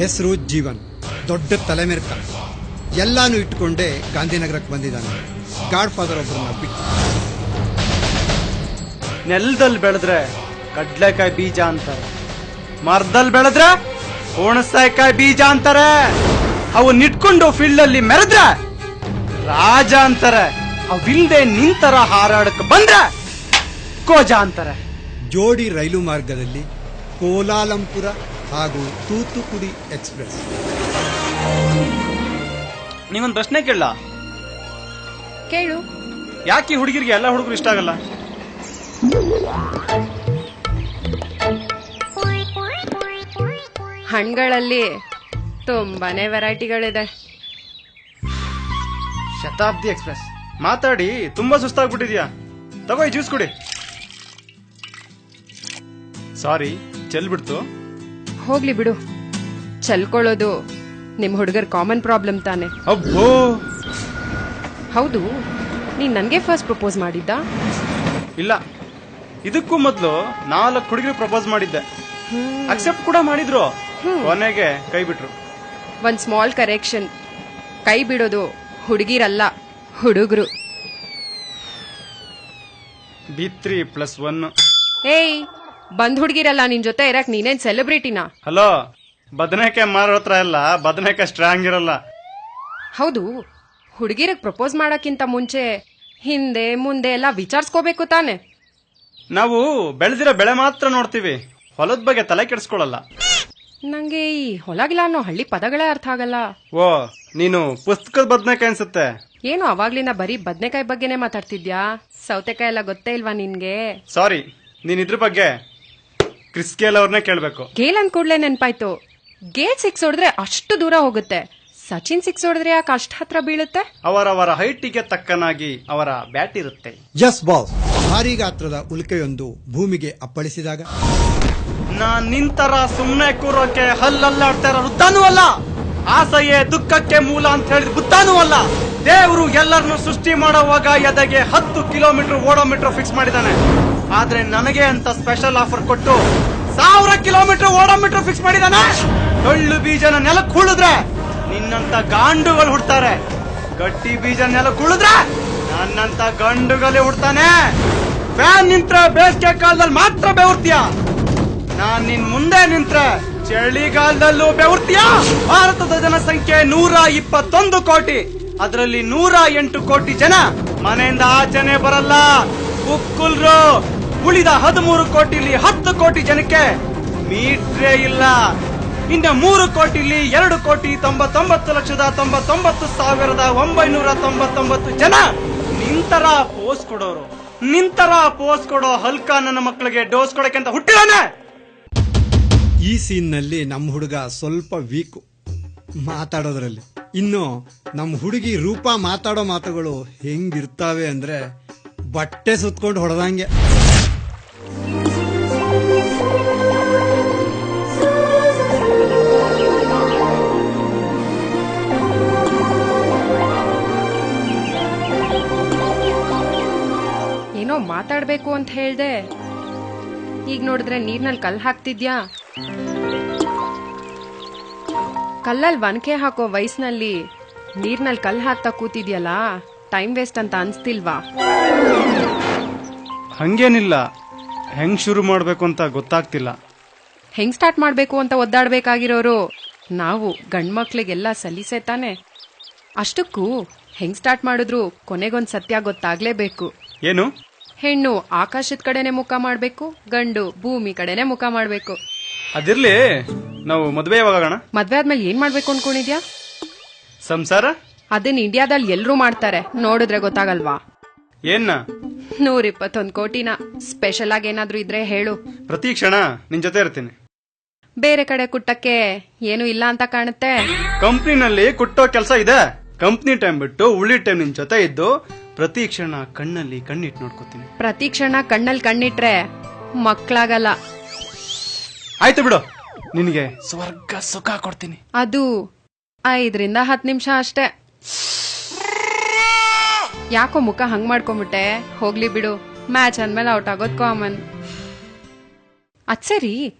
ಹೆಸರು ಜೀವನ್, ದೊಡ್ಡ ತಲೆಮೆರ್ಕ, ಎಲ್ಲಾನು ಇಟ್ಕೊಂಡೇ ಗಾಂಧಿನಗರಕ್ಕೆ ಬಂದಿದ್ದಾನೆ. ಗಾಡ್ ಫಾದರ್ ಒಬ್ಬರನ್ನ ಬಿಟ್ಟು. ನೆಲದಲ್ಲಿ ಬೆಳೆದ್ರೆ ಕಡ್ಲೆಕಾಯಿ ಬೀಜ ಅಂತಾರೆ, ಮರದಲ್ಲಿ ಬೆಳೆದ್ರೆ ಹುಣಸೆಕಾಯಿ ಬೀಜ ಅಂತಾರೆ, ಅವನ್ನ ಇಟ್ಕೊಂಡು ಫೀಲ್ಡ್ ಅಲ್ಲಿ ಮೆರೆದ್ರೆ ರಾಜ ಅಂತಾರೆ, ಅವಿಲ್ದೆ ನಿಂತರ ಹಾರಾಡಕ್ಕೆ ಬಂದ್ರೆ ಕೋಜ ಅಂತಾರೆ. ಜೋಡಿ ರೈಲು ಮಾರ್ಗದಲ್ಲಿ ಕೋಲಾಲಂಪುರ ಹಾಗೂ ತೂತುಕುಡಿ ಎಕ್ಸ್ಪ್ರೆಸ್. ನೀವೊಂದು ಪ್ರಶ್ನೆ ಕೇಳ ಕೇಳು. ಯಾಕೆ ಹುಡುಗಿರಿಗೆ ಎಲ್ಲ ಹುಡುಗರು ಇಷ್ಟ ಆಗಲ್ಲ? ಹಣ್ಣುಗಳಲ್ಲಿ ತುಂಬಾನೇ ವೆರೈಟಿಗಳಿದೆ. ಶತಾಬ್ದಿ ಎಕ್ಸ್ಪ್ರೆಸ್ ಮಾತಾಡಿ ತುಂಬಾ ಸುಸ್ತಾಗ್ಬಿಟ್ಟಿದ್ಯಾ, ತಗೋ ಈ ಜ್ಯೂಸ್ ಕುಡಿ. ಸಾರಿ, ಚೆಲ್ಬಿಡ್ತು. ಹೋಗ್ಲಿ ಬಿಡು, ಚಲ್ಕೊಳ್ಳೋದು ನಿಮ್ ಹುಡುಗರ್ ಕಾಮನ್ ಪ್ರಾಬ್ಲಮ್ ತಾನೆ. ಅಬ್ಬೋ, ಹೌದು, ನೀನ್ ನನ್ಗೆ ಫಸ್ಟ್ ಪ್ರಪೋಸ್ ಮಾಡಿದ್ದ? ಇಲ್ಲ, ಇದಕ್ಕೂ ಮೊದ್ಲು 4 ಹುಡುಗರು ಪ್ರಪೋಸ್ ಮಾಡಿದ್ದೆ, ಅಕ್ಸೆಪ್ಟ್ ಕೂಡ ಮಾಡಿದ್ರು, ಕೊನೆಗೆ ಕೈ ಬಿಟ್ರು. ಒಂದ್ ಸ್ಮಾಲ್ ಕರೆಕ್ಷನ್, ಕೈ ಬಿಡೋದು ಹುಡುಗಿರಲ್ಲ, ಹುಡುಗರು. B3+1. ಏಯ್, ಬಂದ್ ಹುಡುಗಿರಲ್ಲ, ನಿನ್ ಜೊತೆ ಇರಕ್ ನೀನೇನ್ ಸೆಲೆಬ್ರಿಟಿನಾ? ಹಲೋ, ಬದನೆಕಾಯಿ ಮಾರೋ ಹತ್ರ ಎಲ್ಲ ಬದನೆಕಾಯಿ ಸ್ಟ್ರಾಂಗ್ ಇರಲ್ಲ. ಹೌದು, ಹುಡುಗಿರಗ್ ಪ್ರಪೋಸ್ ಮಾಡಕ್ಕಿಂತ ಮುಂಚೆ ಹಿಂದೆ ಮುಂದೆ ಎಲ್ಲ ವಿಚಾರಿಸ್ಕೋಬೇಕು ತಾನೆ. ನಾವು ಬೆಳೆದಿರೋ ಬೆಳೆ ಮಾತ್ರ ನೋಡ್ತೀವಿ, ಹೊಲದ ಬಗ್ಗೆ ತಲೆ ಕೆಡಿಸ್ಕೊಳ್ಳಲ್ಲ. ನಂಗೆ ಈ ಹೊಲಗಿಲ್ಲ ಅನ್ನೋ ಹಳ್ಳಿ ಪದಗಳೇ ಅರ್ಥ ಆಗಲ್ಲ. ಓ, ನೀನು ಪುಸ್ತಕದ ಬದನೆಕಾಯಿ ಅನ್ಸುತ್ತೆ. ಏನು ಅವಾಗ್ಲಿನ ಬರೀ ಬದನೆಕಾಯಿ ಬಗ್ಗೆನೆ ಮಾತಾಡ್ತಿದ್ಯಾ? ಸೌತೆಕಾಯಿ ಎಲ್ಲ ಗೊತ್ತೇ ಇಲ್ವಾ ನಿನ್ಗೆ? ಸಾರಿ, ನೀನ್ ಇದ್ರ ಬಗ್ಗೆ ಕ್ರಿಸ್ ಗೇಲ್ ಅವ್ರನ್ನೇ ಕೇಳ್ಬೇಕು. ಗೇಲ್ ಅಂದ್ ಕೂಡ್ಲೆ ನೆನ್ಪಾಯ್ತು, ಗೇಲ್ 6 ಹೊಡೆದ್ರೆ ಅಷ್ಟು ದೂರ ಹೋಗುತ್ತೆ, ಸಚಿನ್ 6 ಹೊಡೆದ್ರೆ ಯಾಕೆ ಅಷ್ಟು ಹತ್ರ ಬೀಳುತ್ತೆ? ಅವರವರ ಹೈಟಿಗೆ ತಕ್ಕನಾಗಿ ಅವರ ಬ್ಯಾಟ್ ಇರುತ್ತೆ. ಜಸ್ ಬಾಸ್ ಭಾರಿ ಗಾತ್ರದ ಉಲ್ಕೆಯೊಂದು ಭೂಮಿಗೆ ಅಪ್ಪಳಿಸಿದಾಗ ನಾನ್ ನಿಂತರ ಸುಮ್ನೆ ಕೂರೋಕೆ ಹಲ್ಲಲ್ಲಾಡ್ತಾ ಇರೋ ವೃದ್ಧನೂ ಅಲ್ಲ, ಆಸೆಯೇ ದುಃಖಕ್ಕೆ ಮೂಲ ಅಂತ ಹೇಳಿದ ಬುದ್ಧನೂ ಅಲ್ಲ. ದೇವರು ಎಲ್ಲರನ್ನು ಸೃಷ್ಟಿ ಮಾಡೋವಾಗ ಎದೆಗೆ 10 ಕಿಲೋಮೀಟರ್ ಓಡೋಮೀಟರ್ ಫಿಕ್ಸ್ ಮಾಡಿದಾನೆ, ಆದ್ರೆ ನನಗೆ ಅಂತ ಸ್ಪೆಷಲ್ ಆಫರ್ ಕೊಟ್ಟು 1000 ಕಿಲೋಮೀಟರ್ ಓಡೋಮೀಟರ್ ಫಿಕ್ಸ್ ಮಾಡಿದಾನೆ. ಡೊಳ್ಳು ಬೀಜನ ನೆಲಕ್ಕೆ ಹುಳಿದ್ರೆ ನಿನ್ನಂತ ಗಾಂಡುಗಳು ಹುಡ್ತಾರೆ, ಗಟ್ಟಿ ಬೀಜ ನೆಲಕ್ಕೆ ಹುಳಿದ್ರೆ ನನ್ನಂತ ಗಂಡುಗಳೇ ಹುಡ್ತಾನೆ. ಫ್ಯಾನ್ ನಿಂತ್ರೆ ಬೇಸಿಗೆ ಕಾಲದಲ್ಲಿ ಮಾತ್ರ ಬೆವರ್ತೀಯ, ನಾನ್ ನಿನ್ ಮುಂದೆ ನಿಂತ್ರೆ ಚಳಿಗಾಲದಲ್ಲೂ ಬೆವರ್ತೀಯ. ಭಾರತದ ಜನಸಂಖ್ಯೆ 121 ಕೋಟಿ, ಅದರಲ್ಲಿ 108 ಕೋಟಿ ಜನ ಮನೆಯಿಂದ ಆಚೆನೆ ಬರಲ್ಲ, ಉಕ್ಕುಲ್ರು. ಉಳಿದ 13 ಕೋಟಿಲಿ 10 ಕೋಟಿ ಜನಕ್ಕೆ ಮೀಟ್ರೇ ಇಲ್ಲ. ಇನ್ನು 3 ಕೋಟಿಲಿ 2,99,99,999 ಜನ ನಿಂತರ ಪೋಸ್ ಕೊಡೋರು. ನಿಂತರ ಪೋಸ್ ಕೊಡೋ ಹಲ್ಕ ನನ್ನ ಮಕ್ಕಳಿಗೆ ಡೋಸ್ ಕೊಡಕ್ಕೆ ಅಂತ ಹುಟ್ಟಿದಾನೆ. ಈ ಸೀನ್ ನಲ್ಲಿ ನಮ್ಮ ಹುಡುಗ ಸ್ವಲ್ಪ ವೀಕು ಮಾತಾಡೋದ್ರಲ್ಲಿ. ಇನ್ನು ನಮ್ಮ ಹುಡುಗಿ ರೂಪ ಮಾತಾಡೋ ಮಾತುಗಳು ಹೆಂಗಿರ್ತಾವೆ ಅಂದ್ರೆ ಬಟ್ಟೆ ಸುತ್ಕೊಂಡು ಹೊಡೆದಂಗೆ. ಏನೋ ಮಾತಾಡ್ಬೇಕು ಅಂತ ಹೇಳ್ದೆ, ಈಗ ನೋಡಿದ್ರೆ ನೀರ್ನಲ್ಲಿ ಕಲ್ಲು ಹಾಕ್ತಿದ್ಯಾ? ಕಲ್ಲಲ್ಲಿ ಒನಕೆ ಹಾಕೋ ವಯಸ್ಸಿನಲ್ಲಿ ನೀರ್ನಲ್ಲಿ ಕಲ್ಲು ಹಾಕ್ತಾ ಕೂತಿದ್ಯಲ್ಲ, ಟೈಮ್ ವೇಸ್ಟ್ ಅಂತ ಅನ್ಸ್ತಿಲ್ವಾ? ಹಂಗೇನಿಲ್ಲ, ಹೆಂಗ್ ಶುರು ಮಾಡ್ಬೇಕು ಅಂತ ಗೊತ್ತಾಗ್ತಿಲ್ಲ. ಹೆಂಗ್ ಸ್ಟಾರ್ಟ್ ಮಾಡ್ಬೇಕು ಅಂತ ಒದ್ದಾಡ್ಬೇಕಾಗಿರೋರು ನಾವು ಗಂಡ್ಮಕ್ಳಿಗೆಲ್ಲ ಸಲೀಸೆ ತಾನೆ. ಅಷ್ಟಕ್ಕೂ ಹೆಂಗ್ ಸ್ಟಾರ್ಟ್ ಮಾಡಿದ್ರು ಕೊನೆಗೊಂದ್ ಸತ್ಯ ಗೊತ್ತಾಗ್ಲೇಬೇಕು. ಏನು? ಹೆಣ್ಣು ಆಕಾಶದ ಕಡೆನೆ ಮುಖ ಮಾಡ್ಬೇಕು, ಗಂಡು ಭೂಮಿ ಕಡೆನೆ ಮುಖ ಮಾಡ್ಬೇಕು. ಅದಿರ್ಲಿ, ನಾವು ಮದ್ವೆ ಯಾವಾಗೋಣ? ಮದ್ವೆ ಆದ್ಮೇಲೆ ಏನ್ ಮಾಡ್ಬೇಕು ಅನ್ಕೊಂಡಿದ್ಯಾ? ಸಂಸಾರ. ಅದನ್ನ ಇಂಡಿಯಾದಲ್ಲಿ ಎಲ್ರೂ ಮಾಡ್ತಾರೆ, ನೋಡಿದ್ರೆ ಗೊತ್ತಾಗಲ್ವಾ? ಏನ್ನ? 121 ಕೋಟಿನ. ಸ್ಪೆಷಲ್ ಆಗಿ ಏನಾದ್ರೂ ಇದ್ರೆ ಹೇಳು, ಪ್ರತಿ ಕ್ಷಣ ನಿನ್ ಜೊತೆ ಇರ್ತೀನಿ. ಬೇರೆ ಕಡೆ ಕುಟ್ಟಕ್ಕೆ ಏನು ಇಲ್ಲ ಅಂತ ಕಾಣುತ್ತೆ. ಕಂಪ್ನಿನಲ್ಲಿ ಕುಟ್ಟೋ ಕೆಲಸ ಇದೆ, ಕಂಪ್ನಿ ಟೈಮ್ ಬಿಟ್ಟು ಉಳಿ ಟೈಮ್ ನಿನ್ ಜೊತೆ ಇದ್ದು ಪ್ರತಿ ಕ್ಷಣ ಕಣ್ಣಲ್ಲಿ ಕಣ್ಣಿಟ್ಟು ನೋಡ್ಕೋತೀನಿ. ಪ್ರತಿ ಕ್ಷಣ ಕಣ್ಣಲ್ಲಿ ಕಣ್ಣಿಟ್ರೆ ಮಕ್ಕಳಾಗಲ್ಲ. ಆಯ್ತು ಬಿಡು, ನಿನಗೆ ಸ್ವರ್ಗ ಸುಖ ಕೊಡ್ತೀನಿ. ಅದು 5 ರಿಂದ 10 ನಿಮಿಷ ಅಷ್ಟೇ. ಯಾಕೋ ಮುಖ ಹಂಗ್ ಮಾಡ್ಕೊಂಬಿಟ್ಟೆ? ಹೋಗ್ಲಿ ಬಿಡು, ಮ್ಯಾಚ್ ಅಂದ್ಮೇಲೆ ಔಟ್ ಆಗೋದ್ ಕಾಮನ್. ಅದ್ ಸರಿ,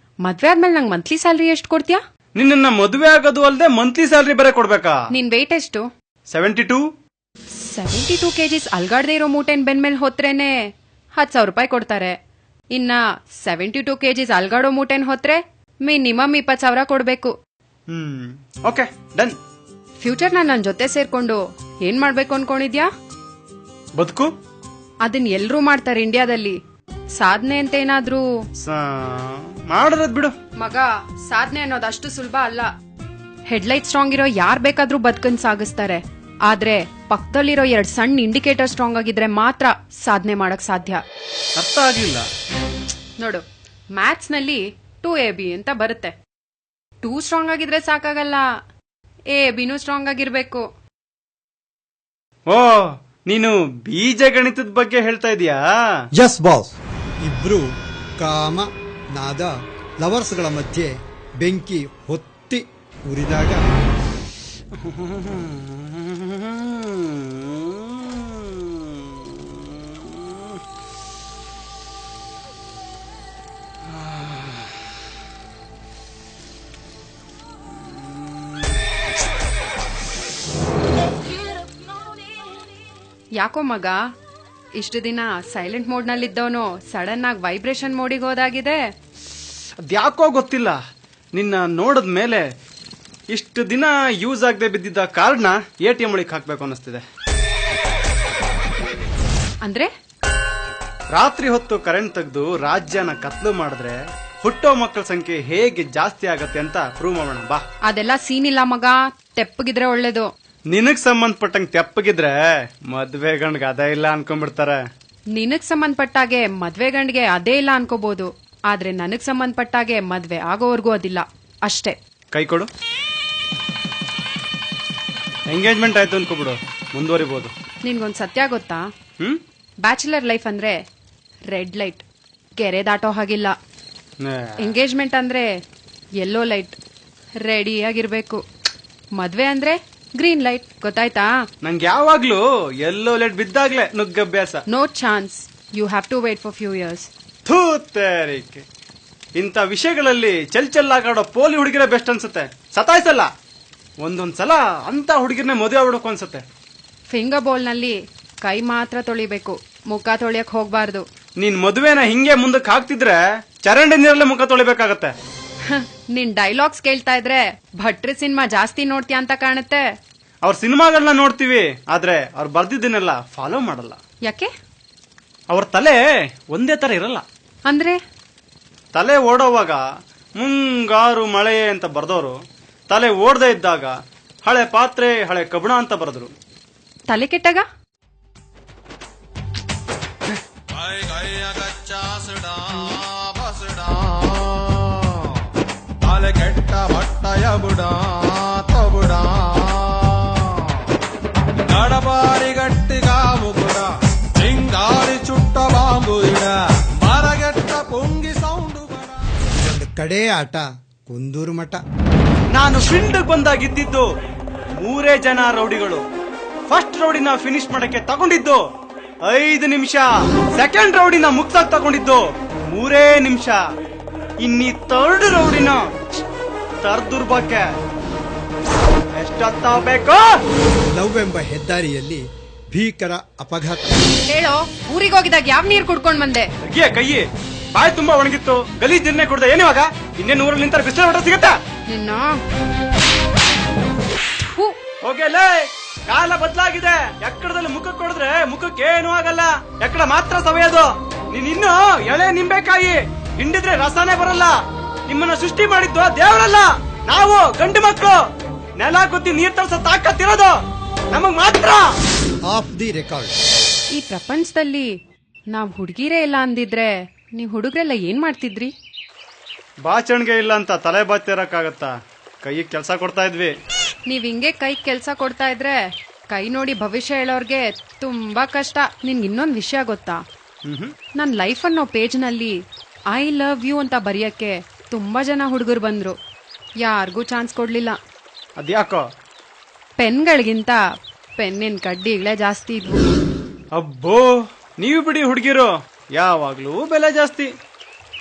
ಮದ್ವೆ ಆದ್ಮೇಲೆ ನಂಗೆ ಮಂತ್ಲಿ ಸ್ಯಾಲ್ರಿ ಎಷ್ಟು ಕೊಡ್ತೀಯಾ? ನಿನ್ನ ಮದುವೆ ಆಗೋದು ಅಲ್ಲದೆ ಮಂತ್ಲಿ ಸ್ಯಾಲರಿ ಬೇರೆ ಕೊಡ್ಬೇಕಾ? ನಿನ್ ವೇಟ್ ಎಷ್ಟು? 72. 72 kgs ಅಲ್ಗಾಡ್ದೇ ಇರೋ ಮೂಟೆನ್ ಬೆನ್ಮೇಲ್ ಹೊತ್ರೇನೆ 10,000 ರೂಪಾಯಿ ಕೊಡ್ತಾರೆ. ಇನ್ನ 72 kgs ಅಲ್ಗಾಡೋ ಮೂಟೆನ್ ಹೊತ್ರೆ ಮಿನಿಮಮ್ 20,000 ಕೊಡ್ಬೇಕು. Okay, done. ಫ್ಯೂಚರ್ ನನ್ ಜೊತೆ ಸೇರ್ಕೊಂಡು ಏನ್ ಮಾಡ್ಬೇಕು ಅನ್ಕೊಂಡಿದ್ಯಾ? ಬದುಕು ಅದನ್ ಎಲ್ರೂ ಮಾಡ್ತಾರೆ ಇಂಡಿಯಾದಲ್ಲಿ. ಸಾಧನೆ ಅಂತ ಏನಾದ್ರೂ ಮಾಡೋದ್ ಬಿಡು ಮಗ. ಸಾಧನೆ ಅನ್ನೋದು ಅಷ್ಟು ಸುಲಭ ಅಲ್ಲ. ಹೆಡ್ಲೈಟ್ ಸ್ಟ್ರಾಂಗ್ ಇರೋ ಯಾರ್ ಬೇಕಾದ್ರೂ ಬದುಕನ್ ಸಾಗಿಸ್ತಾರೆ. ಆದ್ರೆ ಪಕ್ಕದಲ್ಲಿರೋ 2 ಸಣ್ಣ ಇಂಡಿಕೇಟರ್ ಸ್ಟ್ರಾಂಗ್ ಆಗಿದ್ರೆ ಮಾತ್ರ ಸಾಧನೆ ಮಾಡಕ್ ಸಾಧ್ಯ. ಅರ್ಥ ಆಗ್ಲಿಲ್ಲ. ನೋಡು, ಮ್ಯಾಥ್ಸ್ ನಲ್ಲಿ 2AB ಅಂತ ಬರುತ್ತೆ. 2 ಸ್ಟ್ರಾಂಗ್ ಆಗಿದ್ರೆ ಸಾಕಾಗಲ್ಲ, ABನೂ ಸ್ಟ್ರಾಂಗ್ ಆಗಿರ್ಬೇಕು. ಓ, ನೀನು ಬೀಜ ಗಣಿತದ ಬಗ್ಗೆ ಹೇಳ್ತಾ ಇದೀಯಾ? Yes boss. ಇಬ್ರು ಕಾಮ ನಾದ ಲವರ್ಸ್ಗಳ ಮಧ್ಯೆ ಬೆಂಕಿ ಹೊತ್ತಿ ಉರಿದಾಗ ಯಾಕೋ ಮಗ, ಇಷ್ಟು ದಿನ ಸೈಲೆಂಟ್ ಮೋಡ್ ನಲ್ಲಿದ್ದವನು ಸಡನ್ ಆಗಿ ವೈಬ್ರೇಷನ್ ಮೋಡಿಗೆ ಹೋದಾಗಿದೆ. ಅದ್ಯಾಕೋ ಗೊತ್ತಿಲ್ಲ, ನಿನ್ನ ನೋಡಿದ ಮೇಲೆ ಇಷ್ಟು ದಿನ ಯೂಸ್ ಆಗದೆ ಬಿದ್ದಿದ್ದ ಕಾರ್ಡ್ನ ATM ಒಳಗೆ ಹಾಕ್ಬೇಕು ಅನ್ನಿಸ್ತಿದೆ. ಅಂದ್ರೆ ರಾತ್ರಿ ಹೊತ್ತು ಕರೆಂಟ್ ತೆಗೆದು ರಾಜ್ಯನ ಕತ್ಲು ಮಾಡಿದ್ರೆ ಹುಟ್ಟೋ ಮಕ್ಕಳ ಸಂಖ್ಯೆ ಹೇಗೆ ಜಾಸ್ತಿ ಆಗತ್ತೆ ಅಂತ ಪ್ರೂವ್ ಮಾಡೋಣ ಬಾ. ಅದೆಲ್ಲ ಸೀನ್ ಇಲ್ಲ ಮಗ, ತೆಪ್ಪಗಿದ್ರೆ ಒಳ್ಳೇದು. ನಿನಗ್ ಸಂಬಂಧಪಟ್ಟಂಗ್ ತೆಪ್ಪಗಿದ್ರೆ ಮದ್ವೆ ಗಂಡ್ಗೆ ಅದೇ ಇಲ್ಲ ಅನ್ಕೊಂಡ್ಬಿಡ್ತಾರೆ. ನಿನಗ್ ಸಂಬಂಧಪಟ್ಟಾಗೆ ಮದ್ವೆ ಗಂಡ್ಗೆ ಅದೇ ಇಲ್ಲ ಅನ್ಕೋಬಹುದು, ಆದ್ರೆ ನನಗ್ ಸಂಬಂಧಪಟ್ಟಾಗೆ ಮದ್ವೆ ಆಗೋವರ್ಗೂ ಅದಿಲ್ಲ ಅಷ್ಟೇ. ಕೈ ಕೊಡು. ಎಂಗೇಜ್ಮೆಂಟ್ ಆಯ್ತು ಅನ್ಕೋಬಿಡು, ಮುಂದುವರಿಬಹುದು. ನಿನ್ಗೊಂದ್ ಸತ್ಯ ಗೊತ್ತಾ? ಬ್ಯಾಚುಲರ್ ಲೈಫ್ ಅಂದ್ರೆ ರೆಡ್ ಲೈಟ್, ಕೆರೆ ದಾಟೋ ಹಾಗಿಲ್ಲ. ಎಂಗೇಜ್ಮೆಂಟ್ ಅಂದ್ರೆ ಯೆಲ್ಲೋ ಲೈಟ್, ರೆಡಿ ಆಗಿರ್ಬೇಕು. ಮದ್ವೆ ಅಂದ್ರೆ ಗ್ರೀನ್ ಲೈಟ್, ಗೊತ್ತಾಯ್ತಾ? ನಂಗೆ ಯಾವಾಗ್ಲೂ ಎಲ್ಲೋ ಲೈಟ್ ಬಿದ್ದಾಗ್ಲೇ ನುಗ್ಗಭ್ಯಾಸ. No chance, you have to wait for few years. ತೂತೇರಿಕೆ, ಇಂಥ ವಿಷಯಗಳಲ್ಲಿ ಚೆಲ್ಲಾಗಾಡೋ ಪೋಲಿ ಹುಡುಗಿರ ಬೆಸ್ಟ್ ಅನ್ಸುತ್ತೆ. ಸತಾಯಿಸಲ್ಲ, ಒಂದೊಂದ್ಸಲ ಅಂತ ಹುಡುಗಿರ್ನೇ ಮದುವೆ ಆಗ್ಬಿಡಬೇಕು ಅನ್ಸುತ್ತೆ. ಫಿಂಗರ್ ಬೌಲ್ ನಲ್ಲಿ ಕೈ ಮಾತ್ರ ತೊಳಿಬೇಕು, ಮುಖ ತೊಳಿಯಕ್ ಹೋಗ್ಬಾರ್ದು. ನೀನ್ ಮದುವೆನ ಹಿಂಗೆ ಮುಂದಕ್ಕೆ ಹಾಕ್ತಿದ್ರೆ ಚರಂಡಿ ನೀರಲ್ಲೇ ಮುಖ ತೊಳಿಬೇಕಾಗತ್ತೆ. ನಿನ್ ಡೈಲಾಗ್ಸ್ ಕೇಳ್ತಾ ಇದ್ರೆ ಭಟ್ರಿ ಸಿನಿಮಾ ಜಾಸ್ತಿ ನೋಡ್ತೀಯ ಅಂತ ಕಾಣುತ್ತೆ. ಅವ್ರ ಸಿನಿಮಾಗಳನ್ನ ನೋಡ್ತೀವಿ, ಆದ್ರೆ ಅವ್ರು ಬರ್ದಿದ್ದನ್ನೆಲ್ಲ ಫಾಲೋ ಮಾಡಲ್ಲ. ಯಾಕೆ? ಅವ್ರ ತಲೆ ಒಂದೇ ತರ ಇರಲ್ಲ. ಅಂದ್ರೆ ತಲೆ ಓಡೋವಾಗ ಮುಂಗಾರು ಮಳೆ ಅಂತ ಬರ್ದವ್ರು, ತಲೆ ಓಡದೆ ಇದ್ದಾಗ ಹಳೆ ಪಾತ್ರೆ ಹಳೆ ಕಬ್ಬಣ ಅಂತ ಬರೆದ್ರು. ತಲೆ ಕೆಟ್ಟಾಗ ತಲೆ ಕೆಟ್ಟ ಬಟ್ಟಯ ಬುಡ ತಬುಡ ಗಡಪಾರಿ ಗಟ್ಟಿಗಾವು ಬುಡ ಚಿಂಗಾರಿ ಚುಟ್ಟ ಬಾಂಬು ಇಡ ಮರಗೆಟ್ಟ ಪುಂಗಿ ಸೌಂಡು ಬಡ. ಒಂದು ಕಡೆ ಆಟ ಕುಂದೂರು ಮಠ. ನಾನು ಫೀಲ್ಡ್ ಬಂದಾಗಿದ್ದು 3 ಜನ ರೌಡಿಗಳು. ಫಸ್ಟ್ ರೌಡಿನ ಫಿನಿಶ್ ಮಾಡಕ್ಕೆ ತಗೊಂಡಿದ್ದು 5 ನಿಮಿಷ, ಸೆಕೆಂಡ್ ರೌಡಿನ ಮುಗ್ಸಾಕ್ ತಗೊಂಡಿದ್ದು 3 ನಿಮಿಷ. ಇನ್ನಿ ಥರ್ಡ್ ರೌಡಿನ ತರ್ದುರ್ಬಕ್ಕೆ ಎಷ್ಟೊತ್ತಾಗಬೇಕು? ಲವ್ ಎಂಬ ಹೆದ್ದಾರಿಯಲ್ಲಿ ಭೀಕರ ಅಪಘಾತ. ಹೇಳೋ, ಊರಿಗೆ ಹೋಗಿದಾಗ ಯಾವ ನೀರ್ ಕುಡ್ಕೊಂಡ್ ಬಂದೆ? ಕೈ ಬಾಯಿ ತುಂಬಾ ಒಣಗಿತ್ತು, ಗಲೀಜ್ ನಿರ್ಣಯ ಕೊಡ್ದೆ. ಏನಿವಾಗ ಇನ್ನೇನು ಊರಲ್ಲಿ ನಿಂತರ ಬಿಸಿಲು ಹೊರ ಸಿಗತ್ತಾ? ನಿನ್ನ ಹೋಗಲೇ, ಕಾಲ ಬದಲಾಗಿದೆ. ಎಕ್ಕಡದಲ್ಲಿ ಮುಖಕ್ಕೆ ಕೊಡಿದ್ರೆ ಮುಖಕ್ಕೆ ಏನೂ ಆಗಲ್ಲ, ಎಕ್ಕಡ ಮಾತ್ರ ಸವೆಯೋದು. ನೀನ್ ಇನ್ನು ಎಳೆ ನಿಂಬೆಕಾಯಿ ಹಿಂಡಿದ್ರೆ ರಸನೇ ಬರಲ್ಲ. ನಿಮ್ಮನ್ನ ಸೃಷ್ಟಿ ಮಾಡಿದ್ದು ದೇವರಲ್ಲ, ನಾವು ಗಂಡು ಮಕ್ಕಳು. ನೆಲ ಗುದ್ದಿ ನೀರ್ ತರಿಸೋ ತಾಕತ್ತಿರೋದು ನಮಗ್ ಮಾತ್ರ. Of the record. ಈ ಪ್ರಪಂಚದಲ್ಲಿ ನಾವ್ ಹುಡುಗಿರೇ ಇಲ್ಲ ಅಂದಿದ್ರೆ ನೀವ್ ಹುಡುಗ್ರೆಲ್ಲ ಏನ್ ಮಾಡ್ತಿದ್ರಿ? ಬಾಚಣಿಗೆ ಇಲ್ಲ ಅಂತ ತಲೆ ಬಾತಿರಕ್ಕಾಗತ್ತಾ? ಕೈಗೆ ಕೆಲಸ ಕೊಡ್ತಾ ಇದ್ವಿ. ನೀವ್ ಹಿಂಗೆ ಕೈ ಕೆಲ್ಸ ಕೊಡ್ತಾ ಇದ್ರೆ ಕೈ ನೋಡಿ ಭವಿಷ್ಯ ಹೇಳೋರ್ಗೆ ತುಂಬಾ ಕಷ್ಟ. ನಿನ್ಗೆ ಇನ್ನೊಂದ್ ವಿಷಯ ಗೊತ್ತಾ? ನನ್ ಲೈಫ್ ಅನ್ನೋ ಪೇಜ್ ನಲ್ಲಿ ಐ ಲವ್ ಯು ಅಂತ ಬರೆಯಕ್ಕೆ ತುಂಬಾ ಜನ ಹುಡುಗರು ಬಂದ್ರು, ಯಾರಿಗೂ ಚಾನ್ಸ್ ಕೊಡ್ಲಿಲ್ಲ. ಅದ್ಯಾಕೋ? ಪೆನ್ಗಳಿಗಿಂತ ಪೆನ್ನಿನ ಕಡ್ಡಿಗಳೇ ಜಾಸ್ತಿ ಇದ್ವು. ಅಬ್ಬೋ, ನೀವು ಬಿಡಿ ಹುಡುಗಿರು, ಯಾವಾಗ್ಲೂ ಬೆಲೆ ಜಾಸ್ತಿ.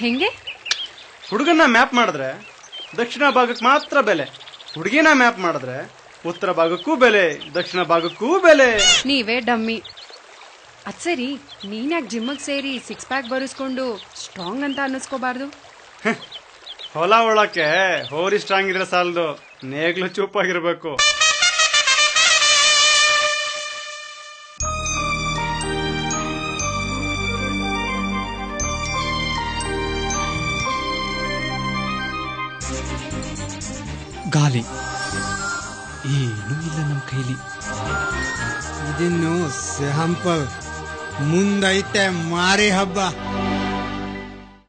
ಹೆಂಗೆ? ಹುಡುಗನ್ನ ಮ್ಯಾಪ್ ಮಾಡಿದ್ರೆ ದಕ್ಷಿಣ ಭಾಗಕ್ಕೆ ಮಾತ್ರ ಬೆಲೆ. ಹುಡುಗಿನ ಮ್ಯಾಪ್ ಮಾಡಿದ್ರೆ ಉತ್ತರ ಭಾಗಕ್ಕೂ ಬೆಲೆ, ದಕ್ಷಿಣ ಭಾಗಕ್ಕೂ ಬೆಲೆ. ನೀವೇ ಡಮ್ಮಿ. ಅದ್ ಸರಿ, ನೀನ್ಯಾಕ್ ಜಿಮ್ಮಿಗೆ ಸೇರಿ 6 ಪ್ಯಾಕ್ ಬರೆಸ್ಕೊಂಡು ಸ್ಟ್ರಾಂಗ್ ಅಂತ ಅನ್ನಿಸ್ಕೋಬಾರ್ದು? ಹೊಲ ಒಳಕ್ಕೆ ಹೋರಿ ಸ್ಟ್ರಾಂಗ್ ಇದ್ರೆ ಸಾಲದು, ನೇಗ್ಲು ಚೂಪಾಗಿರ್ಬೇಕು. ಗಾಲಿ ಏನೂ ಇಲ್ಲ ನಮ್ಮ ಕೈಲಿ. ಇದಿನ್ನು ಸ್ಯಾಂಪಲ್, ಮುಂದೈತೆ ಮಾರಿ ಹಬ್ಬ.